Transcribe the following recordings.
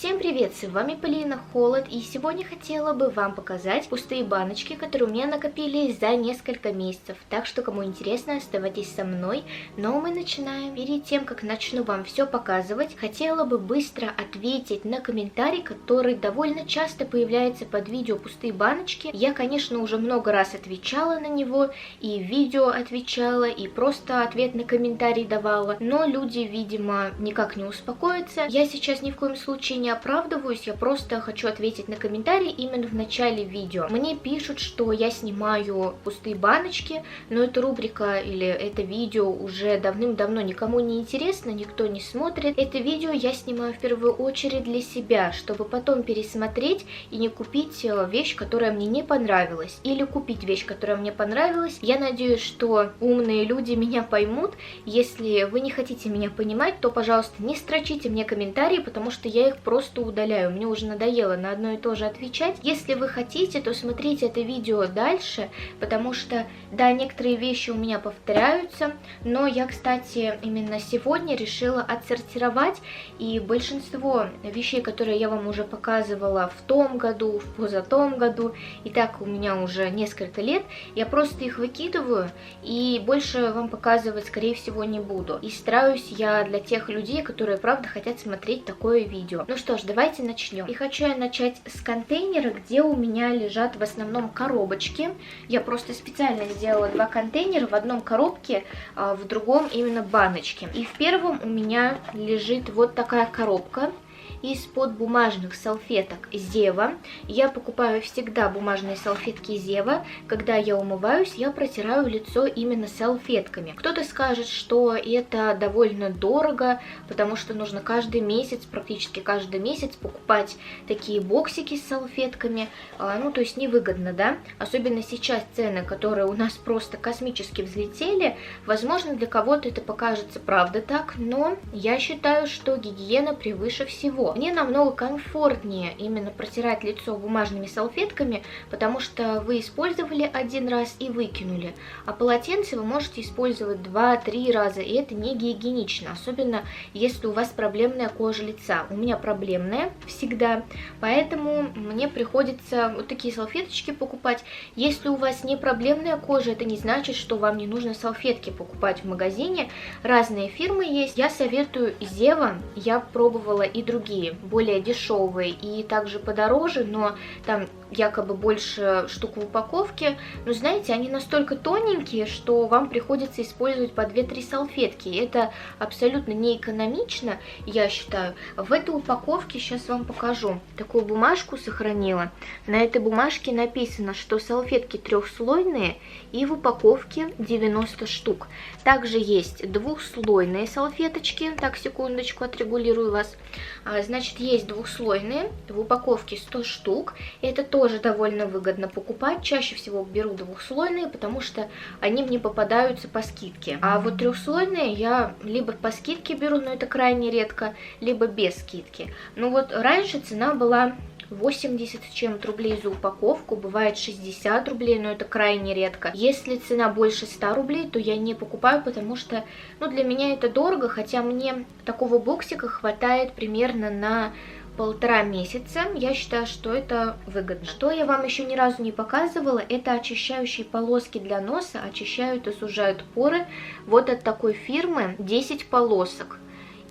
Всем привет, с вами Полина Холод, и сегодня хотела бы вам показать пустые баночки, которые у меня накопились за несколько месяцев. Так что, кому интересно, оставайтесь со мной. Но мы начинаем. Перед тем, как начну вам все показывать, хотела бы быстро ответить на комментарий, который довольно часто появляется под видео «Пустые баночки». Я, конечно, уже много раз отвечала на него, и в видео отвечала, и просто ответ на комментарий давала, но люди, видимо, никак не успокоятся. Я сейчас ни в коем случае не оправдываюсь, я просто хочу ответить на комментарий именно в начале видео. Мне пишут, что я снимаю пустые баночки, но эта рубрика или это видео уже давным-давно никому не интересно, никто не смотрит. Это видео я снимаю в первую очередь для себя, чтобы потом пересмотреть и не купить вещь, которая мне не понравилась, или купить вещь, которая мне понравилась. Я надеюсь, что умные люди меня поймут. Если вы не хотите меня понимать, то, пожалуйста, не строчите мне комментарии, потому что я их просто удаляю. Мне уже надоело на одно и то же отвечать. Если вы хотите, то смотрите это видео дальше, потому что, да, некоторые вещи у меня повторяются, но я, кстати, именно сегодня решила отсортировать, и большинство вещей, которые я вам уже показывала в том году, в позатом году, и так у меня уже несколько лет, я просто их выкидываю, и больше вам показывать, скорее всего, не буду. И стараюсь я для тех людей, которые, правда, хотят смотреть такое видео. Ну что ж, давайте начнем. И хочу я начать с контейнера, где у меня лежат в основном коробочки. Я просто специально сделала два контейнера, в одном коробке, а в другом именно баночки. И в первом у меня лежит вот такая коробка из-под бумажных салфеток Зева. Я покупаю всегда бумажные салфетки Зева. Когда я умываюсь, я протираю лицо именно салфетками. Кто-то скажет, что это довольно дорого, потому что нужно каждый месяц, практически каждый месяц покупать такие боксики с салфетками. Ну, то есть невыгодно, да? Особенно сейчас цены, которые у нас просто космически взлетели. Возможно, для кого-то это покажется правда так, но я считаю, что гигиена превыше всего. Мне намного комфортнее именно протирать лицо бумажными салфетками, потому что вы использовали один раз и выкинули, а полотенце вы можете использовать 2-3 раза, и это не гигиенично, особенно если у вас проблемная кожа лица. У меня проблемная всегда, поэтому мне приходится вот такие салфеточки покупать. Если у вас не проблемная кожа, это не значит, что вам не нужно салфетки покупать в магазине. Разные фирмы есть. Я советую Зева, я пробовала и другие, более дешевые и также подороже, но там якобы больше штук в упаковке. Но знаете, они настолько тоненькие, что вам приходится использовать по 2-3 салфетки. Это абсолютно не экономично, я считаю. В этой упаковке сейчас вам покажу. Такую бумажку сохранила. На этой бумажке написано, что салфетки трехслойные и в упаковке 90 штук. Также есть двухслойные салфеточки. Так, секундочку, отрегулирую вас. Значит, есть двухслойные, в упаковке 100 штук. Это тоже довольно выгодно покупать. Чаще всего беру двухслойные, потому что они мне попадаются по скидке. А вот трехслойные я либо по скидке беру, но это крайне редко, либо без скидки. Ну вот раньше цена была 80 с чем-то рублей за упаковку, бывает 60 рублей, но это крайне редко. Если цена больше 100 рублей, то я не покупаю, потому что, ну, для меня это дорого, хотя мне такого боксика хватает примерно на 1,5 месяца. Я считаю, что это выгодно. Что я вам еще ни разу не показывала, это очищающие полоски для носа, очищают и сужают поры. Вот от такой фирмы 10 полосок.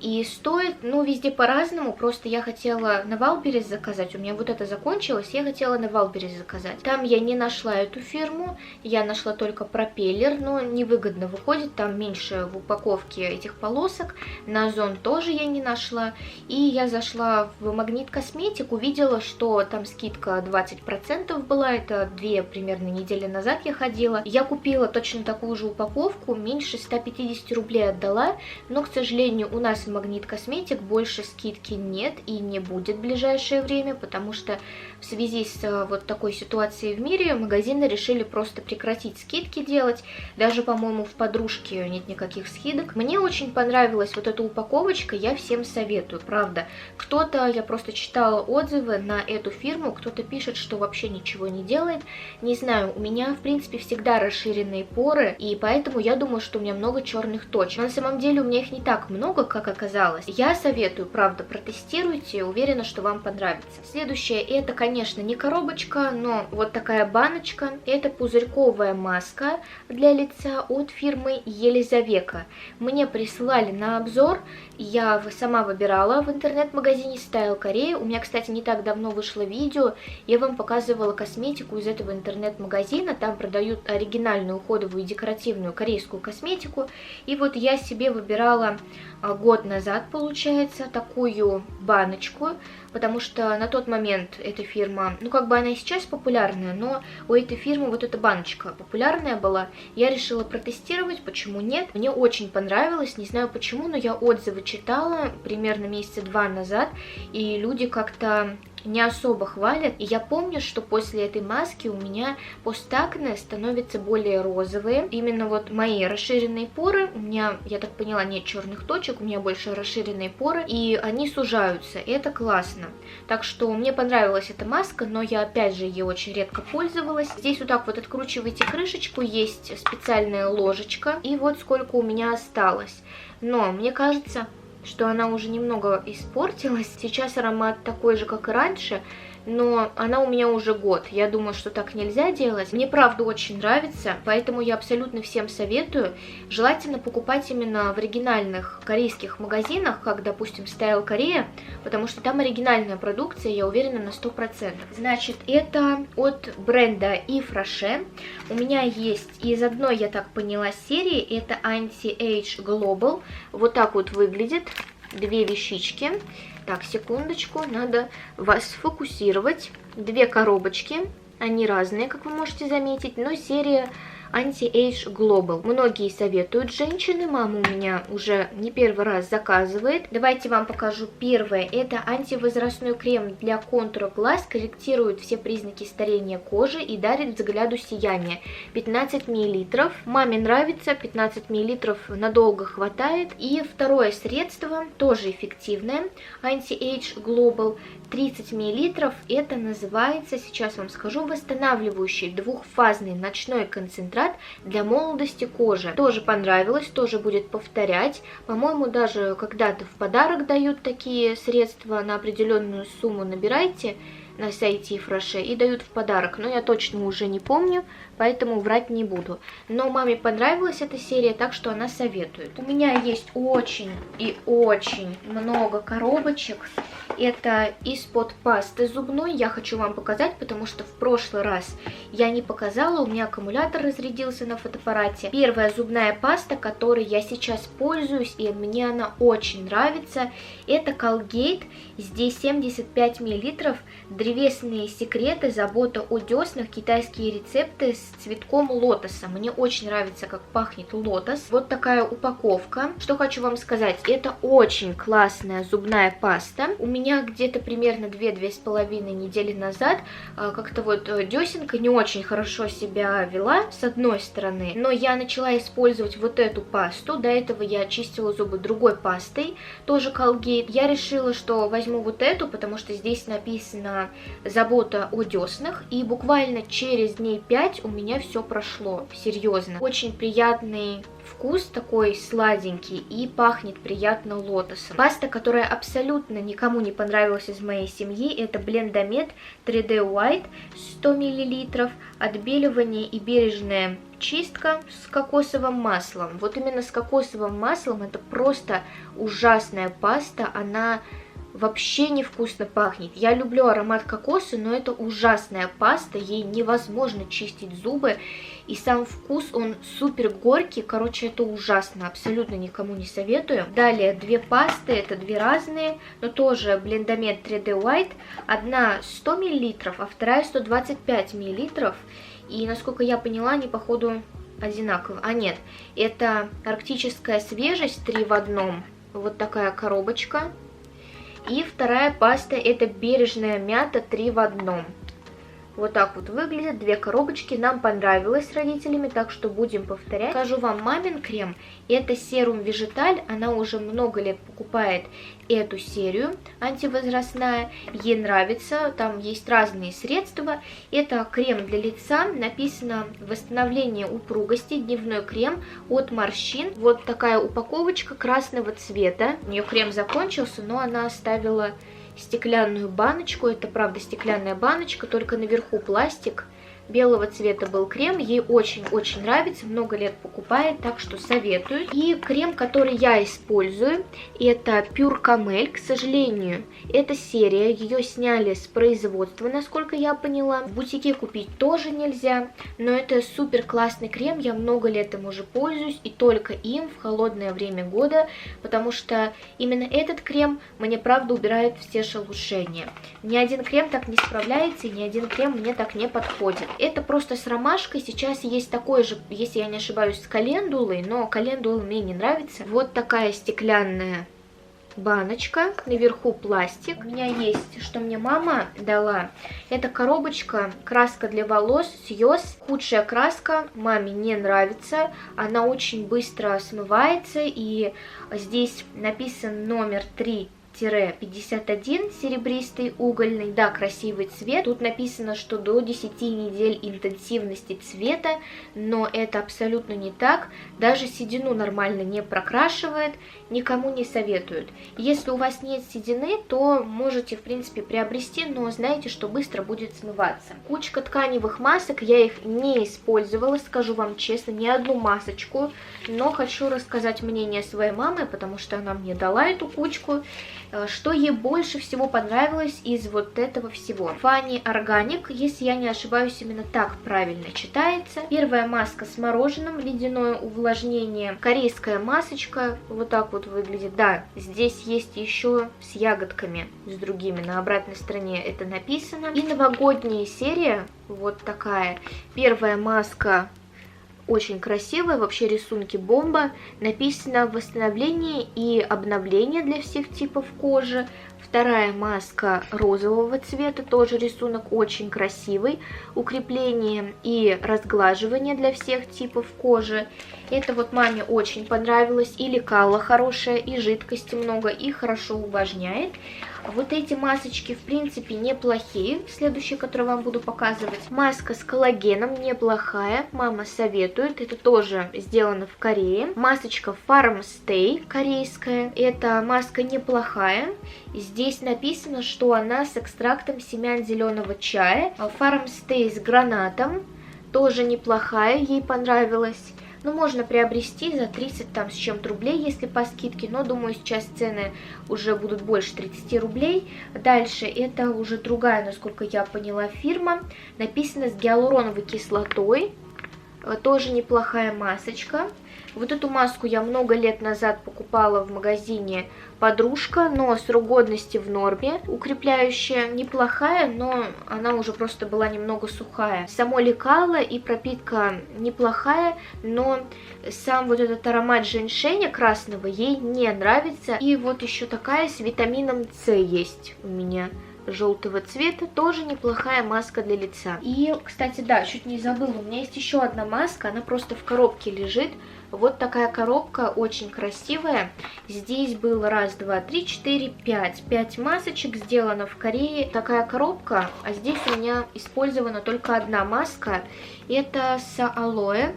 И стоит, ну, везде по-разному, просто я хотела на Валберес заказать, у меня вот это закончилось, я хотела на Валберес заказать. Там я не нашла эту фирму, я нашла только пропеллер, но невыгодно выходит, там меньше в упаковке этих полосок. На Озон тоже я не нашла. И я зашла в Магнит Косметик, увидела, что там скидка 20% была, это 2 примерно недели назад я ходила. Я купила точно такую же упаковку, меньше 150 рублей отдала, но, к сожалению, у нас в Магнит Косметик больше скидки нет и не будет в ближайшее время, потому что в связи с вот такой ситуацией в мире магазины решили просто прекратить скидки делать. Даже, по-моему, в Подружке нет никаких скидок. Мне очень понравилась вот эта упаковочка, я всем советую, правда. Кто-то, я просто читала отзывы на эту фирму, кто-то пишет, что вообще ничего не делает. Не знаю, у меня, в принципе, всегда расширенные поры, и поэтому я думаю, что у меня много черных точек. Но на самом деле у меня их не так много, как оказалось. Я советую, правда, протестируйте, уверена, что вам понравится. Следующее, это, конечно, не коробочка, но вот такая баночка. Это пузырьковая маска для лица от фирмы Елизавека. Мне прислали на обзор, я сама выбирала в интернет-магазине Style Korea. У меня, кстати, не так давно вышло видео, я вам показывала косметику из этого интернет-магазина. Там продают оригинальную уходовую и декоративную корейскую косметику. И вот я себе выбирала год назад, получается, такую баночку, потому что на тот момент эта фирма, ну как бы она и сейчас популярная, но у этой фирмы вот эта баночка популярная была. Я решила протестировать, почему нет. Мне очень понравилось, не знаю почему, но я отзывы читала примерно месяца 2 назад, и люди как-то не особо хвалят. И я помню, что после этой маски у меня постакне становятся более розовые. Именно вот мои расширенные поры, у меня, я так поняла, нет черных точек, у меня больше расширенные поры, и они сужаются, и это классно. Так что мне понравилась эта маска, но я опять же ее очень редко пользовалась. Здесь вот так вот откручиваете крышечку, есть специальная ложечка, и вот сколько у меня осталось. Но мне кажется, что она уже немного испортилась. Сейчас аромат такой же, как и раньше, но она у меня уже год. Я думаю, что так нельзя делать. Мне правда очень нравится, поэтому я абсолютно всем советую. Желательно покупать именно в оригинальных корейских магазинах, как, допустим, Style Korea, потому что там оригинальная продукция, я уверена на 100%. Значит, это от бренда Yves Rocher. У меня есть из одной, я так поняла, серии, это Anti-Age Global. Вот так вот выглядит. 2 вещички. Так, секундочку, надо вас сфокусировать. 2 коробочки, они разные, как вы можете заметить, но серия Anti-Age Global. Многие советуют женщины, мама у меня уже не первый раз заказывает. Давайте вам покажу первое. Это антивозрастной крем для контура глаз, корректирует все признаки старения кожи и дарит взгляду сияние. 15 мл. Маме нравится, 15 мл надолго хватает. И второе средство, тоже эффективное, Anti-Age Global, 30 мл. Это называется, сейчас вам скажу, восстанавливающий двухфазный ночной концентрат для молодости кожи. Тоже понравилось, тоже будет повторять. По-моему, даже когда-то в подарок дают такие средства на определенную сумму. Набирайте на сайте Yves Rocher и дают в подарок, но я точно уже не помню, поэтому врать не буду. Но маме понравилась эта серия, так что она советует. У меня есть очень и очень много коробочек. Это из-под пасты зубной. Я хочу вам показать, потому что в прошлый раз я не показала, у меня аккумулятор разрядился на фотоаппарате. Первая зубная паста, которой я сейчас пользуюсь, и мне она очень нравится, это Colgate. Здесь 75 мл. Древесные секреты, забота о деснах, китайские рецепты с цветком лотоса. Мне очень нравится, как пахнет лотос. Вот такая упаковка. Что хочу вам сказать, это очень классная зубная паста. У меня где-то примерно 2-2,5 недели назад как-то вот десенка не очень хорошо себя вела, с одной стороны, но я начала использовать вот эту пасту. До этого я чистила зубы другой пастой, тоже Colgate. Я решила, что возьму вот эту, потому что здесь написано забота о деснах, и буквально через дней 5 у меня все прошло, серьезно. Очень приятный вкус, такой сладенький, и пахнет приятно лотосом. Паста, которая абсолютно никому не понравилась из моей семьи, это Blendamed 3D White 100 мл, отбеливание и бережная чистка с кокосовым маслом. Вот именно с кокосовым маслом это просто ужасная паста, она вообще невкусно пахнет. Я люблю аромат кокоса, но это ужасная паста, ей невозможно чистить зубы, и сам вкус, он супер горький, короче, это ужасно, абсолютно никому не советую. Далее 2 пасты, это 2 разные, но тоже Blendamed 3D White, одна 100 мл, а вторая 125 мл, и, насколько я поняла, они, походу, одинаковые. А нет, это арктическая свежесть 3 в 1, вот такая коробочка. И вторая паста, это бережная мята 3 в 1. Вот так вот выглядят две коробочки. Нам понравилось с родителями, так что будем повторять. Скажу вам, мамин крем, это серум Вежиталь. Она уже много лет покупает эту серию антивозрастная. Ей нравится, там есть разные средства. Это крем для лица. Написано восстановление упругости, дневной крем от морщин. Вот такая упаковочка красного цвета. У нее крем закончился, но она оставила стеклянную баночку. Это правда стеклянная баночка, только наверху пластик. Белого цвета был крем, ей очень-очень нравится, много лет покупает, так что советую. И крем, который я использую, это Pure Camel. К сожалению, эта серия, ее сняли с производства, насколько я поняла. В бутике купить тоже нельзя, но это супер классный крем, я много лет им уже пользуюсь, и только им в холодное время года, потому что именно этот крем мне правда убирает все шелушения. Ни один крем так не справляется, и ни один крем мне так не подходит. Это просто с ромашкой. Сейчас есть такой же, если я не ошибаюсь, с календулой, но календула мне не нравится. Вот такая стеклянная баночка, наверху пластик. У меня есть, что мне мама дала. Это коробочка, краска для волос Сьюз. Худшая краска, маме не нравится. Она очень быстро смывается, и здесь написан номер 3-51, серебристый угольный, да, красивый цвет. Тут написано, что до 10 недель интенсивности цвета, но это абсолютно не так. Даже седину нормально не прокрашивает, никому не советуют. Если у вас нет седины, то можете, в принципе, приобрести, но знаете, что быстро будет смываться. Кучка тканевых масок, я их не использовала, скажу вам честно, ни одну масочку, но хочу рассказать мнение своей мамы, потому что она мне дала эту кучку. Что ей больше всего понравилось из вот этого всего? Fanny Organic, если я не ошибаюсь, именно так правильно читается. Первая маска с мороженым, ледяное увлажнение. Корейская масочка, вот так вот выглядит. Да, здесь есть еще с ягодками, с другими, на обратной стороне это написано. И новогодняя серия, вот такая. Первая маска очень красивая, вообще рисунки бомба. Написано восстановление и обновление для всех типов кожи. Вторая маска розового цвета, тоже рисунок очень красивый. Укрепление и разглаживание для всех типов кожи. Это вот маме очень понравилось. И лекало хорошее, и жидкости много, и хорошо увлажняет. Вот эти масочки, в принципе, неплохие. Следующая, которую вам буду показывать. Маска с коллагеном, неплохая. Мама советует. Это тоже сделано в Корее. Масочка Farm Stay, корейская. Эта маска неплохая. Здесь написано, что она с экстрактом семян зеленого чая. Farm Stay с гранатом. Тоже неплохая, ей понравилась. Ну, можно приобрести за 30 там с чем-то рублей, если по скидке, но думаю, сейчас цены уже будут больше 30 рублей. Дальше, это уже другая, насколько я поняла, фирма. Написано с гиалуроновой кислотой. Тоже неплохая масочка. Вот эту маску я много лет назад покупала в магазине «Подружка», но срок годности в норме. Укрепляющая неплохая, но она уже просто была немного сухая. Само лекало и пропитка неплохая, но сам вот этот аромат женьшеня красного ей не нравится. И вот еще такая с витамином С есть у меня. Желтого цвета, тоже неплохая маска для лица. И, кстати, да, чуть не забыла, у меня есть еще одна маска, она просто в коробке лежит. Вот такая коробка, очень красивая. Здесь было раз, два, три, четыре, пять. 5 масочек, сделано в Корее. Такая коробка, а здесь у меня использована только одна маска. Это с алоэ.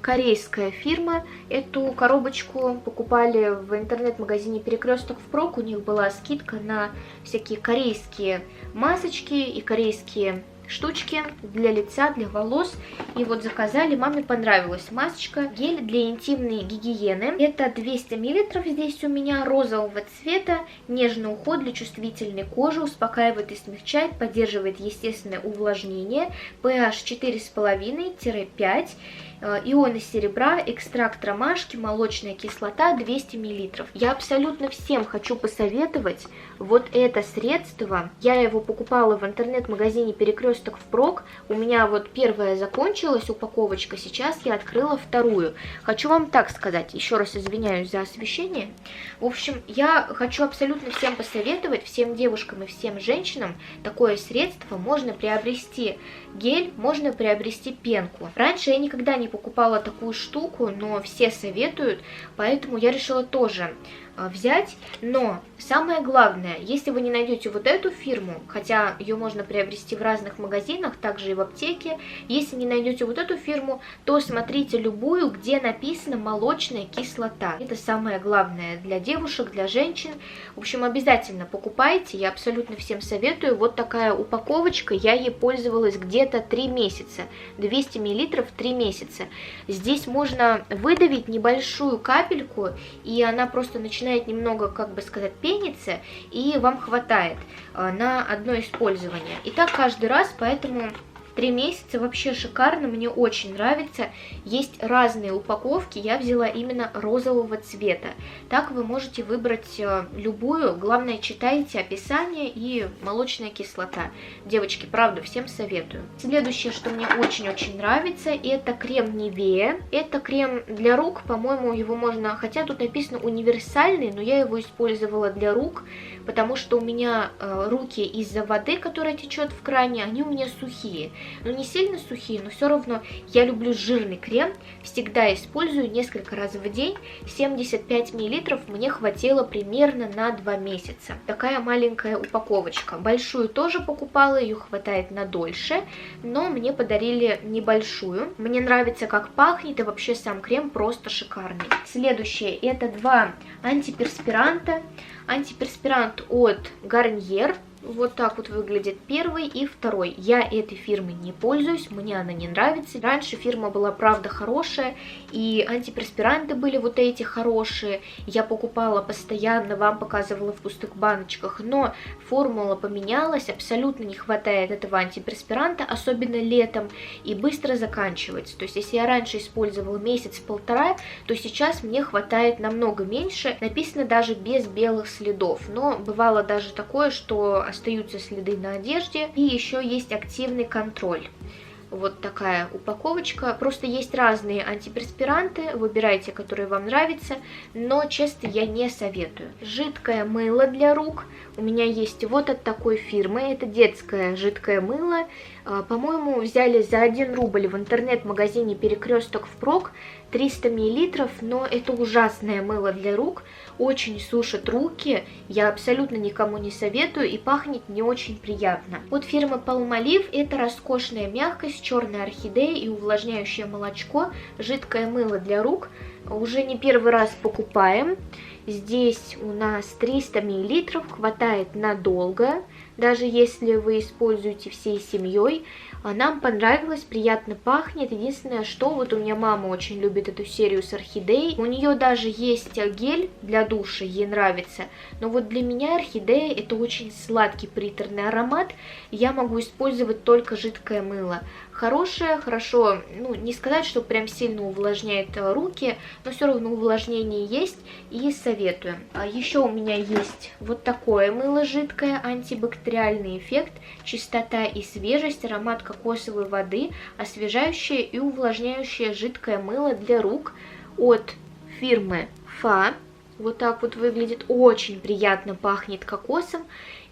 Корейская фирма. Эту коробочку покупали в интернет-магазине Перекресток впрок. У них была скидка на всякие корейские масочки и корейские штучки для лица, для волос. И вот заказали, маме понравилась масочка. Гель для интимной гигиены. Это 200 мл здесь у меня, розового цвета. Нежный уход для чувствительной кожи. Успокаивает и смягчает, поддерживает естественное увлажнение. pH 4,5-5. ионы серебра, экстракт ромашки, молочная кислота 200 мл. Я абсолютно всем хочу посоветовать вот это средство. Я его покупала в интернет-магазине Перекресток впрок. У меня вот первая закончилась упаковочка, сейчас я открыла вторую. Хочу вам так сказать, еще раз извиняюсь за освещение. В общем, я хочу абсолютно всем посоветовать, всем девушкам и всем женщинам, такое средство можно приобрести. Гель, можно приобрести пенку. Раньше я никогда не покупала такую штуку, но все советуют, поэтому я решила тоже взять. Но самое главное, если вы не найдете вот эту фирму, хотя ее можно приобрести в разных магазинах, также и в аптеке, если не найдете вот эту фирму, то смотрите любую, где написано молочная кислота. Это самое главное для девушек, для женщин. В общем, обязательно покупайте, я абсолютно всем советую. Вот такая упаковочка, я ей пользовалась где-то 3 месяца, 200 мл 3 месяца. Здесь можно выдавить небольшую капельку, и она просто начинает немного, как бы сказать, пениться, и вам хватает на одно использование. И так каждый раз, поэтому 3 месяца вообще шикарно, мне очень нравится. Есть разные упаковки, я взяла именно розового цвета. Так вы можете выбрать любую, главное читайте описание и молочная кислота. Девочки, правда, всем советую. Следующее, что мне очень-очень нравится, это крем Nivea. Это крем для рук, по-моему, его можно, хотя тут написано универсальный, но я его использовала для рук, потому что у меня руки из-за воды, которая течет в кране, они у меня сухие. Ну, не сильно сухие, но все равно я люблю жирный крем, всегда использую несколько раз в день. 75 мл мне хватило примерно на 2 месяца. Такая маленькая упаковочка. Большую тоже покупала, ее хватает на дольше, но мне подарили небольшую. Мне нравится, как пахнет, и вообще сам крем просто шикарный. Следующее, это 2 антиперспиранта. Антиперспирант от Garnier. Вот так вот выглядит первый и второй. Я этой фирмой не пользуюсь, мне она не нравится. Раньше фирма была, правда, хорошая, и антиперспиранты были вот эти хорошие. Я покупала постоянно, вам показывала в пустых баночках, но формула поменялась, абсолютно не хватает этого антиперспиранта, особенно летом, и быстро заканчивается. То есть, если я раньше использовала месяц-полтора, то сейчас мне хватает намного меньше. Написано даже без белых следов, но бывало даже такое, что остаются следы на одежде, и еще есть активный контроль. Вот такая упаковочка. Просто есть разные антиперспиранты, выбирайте, которые вам нравятся, но, честно, я не советую. Жидкое мыло для рук у меня есть вот от такой фирмы. Это детское жидкое мыло. По-моему, взяли за 1 рубль в интернет-магазине Перекресток впрок, 300 мл, но это ужасное мыло для рук, очень сушит руки, я абсолютно никому не советую и пахнет не очень приятно. От фирмы Palmolive это роскошная мягкость, черная орхидея и увлажняющее молочко, жидкое мыло для рук, уже не первый раз покупаем. Здесь у нас 300 мл, хватает надолго, даже если вы используете всей семьей. Нам понравилось, приятно пахнет. Единственное, что вот у меня мама очень любит эту серию с орхидеей. У нее даже есть гель для душа, ей нравится. Но вот для меня орхидея это очень сладкий приторный аромат. Я могу использовать только жидкое мыло. Хорошее, хорошо, ну не сказать, что прям сильно увлажняет руки, но все равно увлажнение есть и советую. Еще у меня есть вот такое мыло жидкое, антибактериальный эффект, чистота и свежесть, аромат кокосовой воды, освежающее и увлажняющее жидкое мыло для рук от фирмы Fa. Вот так вот выглядит, очень приятно пахнет кокосом,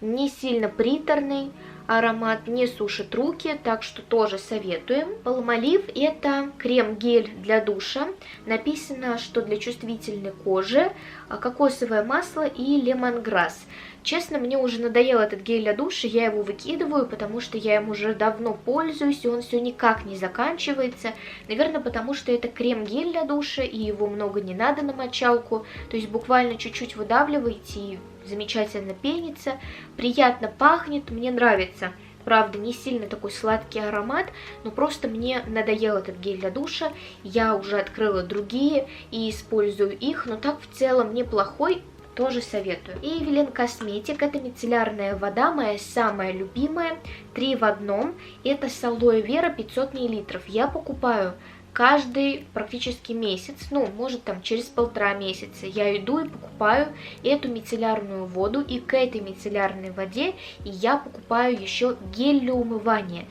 не сильно приторный аромат, не сушит руки, так что тоже советуем. Palmolive это крем-гель для душа, написано, что для чувствительной кожи, кокосовое масло и лемонграсс. Честно, мне уже надоел этот гель для душа, я его выкидываю, потому что я им уже давно пользуюсь, и он все никак не заканчивается. Наверное, потому что это крем-гель для душа, и его много не надо на мочалку, то есть буквально чуть-чуть выдавливаете и замечательно пенится, приятно пахнет, мне нравится. Правда, не сильно такой сладкий аромат, но просто мне надоел этот гель для душа. Я уже открыла другие и использую их, но так в целом неплохой, тоже советую. И Evelyn Cosmetic, это мицеллярная вода, моя самая любимая, 3 в 1. Это с алоэ вера 500 мл. Я покупаю каждый практически месяц, ну, может там через 1,5 месяца я иду и покупаю эту мицеллярную воду, и к этой мицеллярной воде я покупаю еще гель для умывания.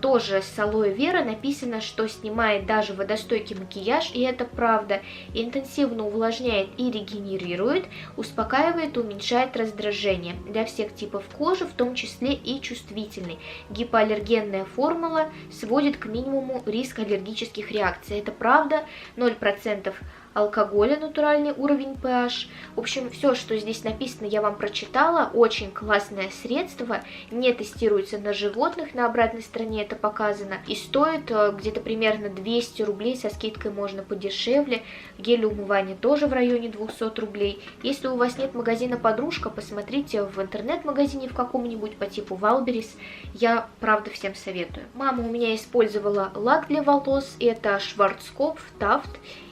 Тоже с алоэ вера, написано, что снимает даже водостойкий макияж, и это правда. Интенсивно увлажняет и регенерирует, успокаивает и уменьшает раздражение для всех типов кожи, в том числе и чувствительной. Гипоаллергенная формула сводит к минимуму риск аллергических реакций. Это правда, 0% алкоголя, натуральный уровень pH. В общем, все, что здесь написано, я вам прочитала. Очень классное средство, не тестируется на животных, на обратной стороне это показано. И стоит где-то примерно 200 рублей, со скидкой можно подешевле. Гель умывания тоже в районе 200 рублей. Если у вас нет магазина «Подружка», посмотрите в интернет-магазине в каком-нибудь по типу Валберис. Я, правда, всем советую. Мама у меня использовала лак для волос, это Шварцкопф Тафт.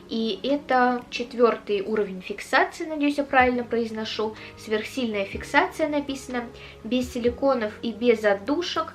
И это 4-й уровень фиксации, надеюсь, я правильно произношу. Сверхсильная фиксация написано, без силиконов и без отдушек.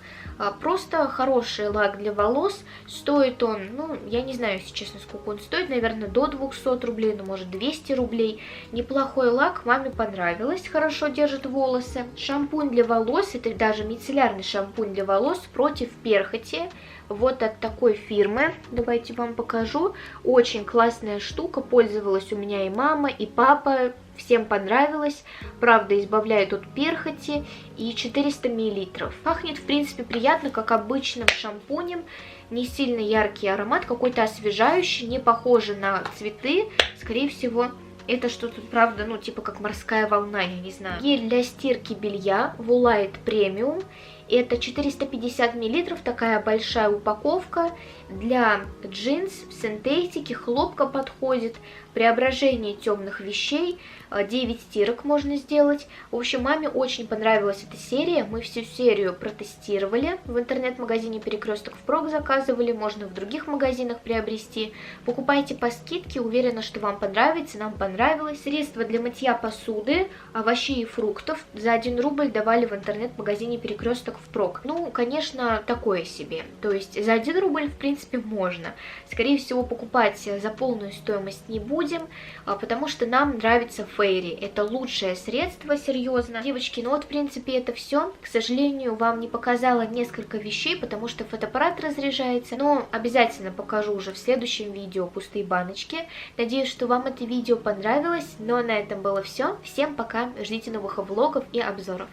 Просто хороший лак для волос. Стоит он, ну, я не знаю, если честно, сколько он стоит, наверное, до 200 рублей, ну, может, 200 рублей. Неплохой лак, маме понравилось, хорошо держит волосы. Шампунь для волос, это даже мицеллярный шампунь для волос против перхоти. Вот от такой фирмы, давайте вам покажу. Очень классная штука, пользовалась у меня и мама, и папа. Всем понравилось, правда, избавляет от перхоти, и 400 мл. Пахнет, в принципе, приятно, как обычным шампунем, не сильно яркий аромат, какой-то освежающий, не похоже на цветы, скорее всего, это что-то, правда, ну, типа как морская волна, я не знаю. Гель для стирки белья Woolite Premium. Это 450 мл, такая большая упаковка. Для джинс, синтетики, хлопка подходит. Преображение темных вещей. 9 стирок можно сделать. В общем, маме очень понравилась эта серия. Мы всю серию протестировали. В интернет-магазине Перекресток впрок заказывали. Можно в других магазинах приобрести. Покупайте по скидке. Уверена, что вам понравится. Нам понравилось. Средства для мытья посуды, овощей и фруктов за 1 рубль давали в интернет-магазине Перекресток впрок. Ну, конечно, такое себе. То есть за 1 рубль, в принципе, можно. Скорее всего, покупать за полную стоимость не будем, потому что нам нравится Фейри. Это лучшее средство, серьезно. Девочки, ну вот, в принципе, это все. К сожалению, вам не показала несколько вещей, потому что фотоаппарат разряжается. Но обязательно покажу уже в следующем видео пустые баночки. Надеюсь, что вам это видео понравилось. Но на этом было все. Всем пока. Ждите новых влогов и обзоров.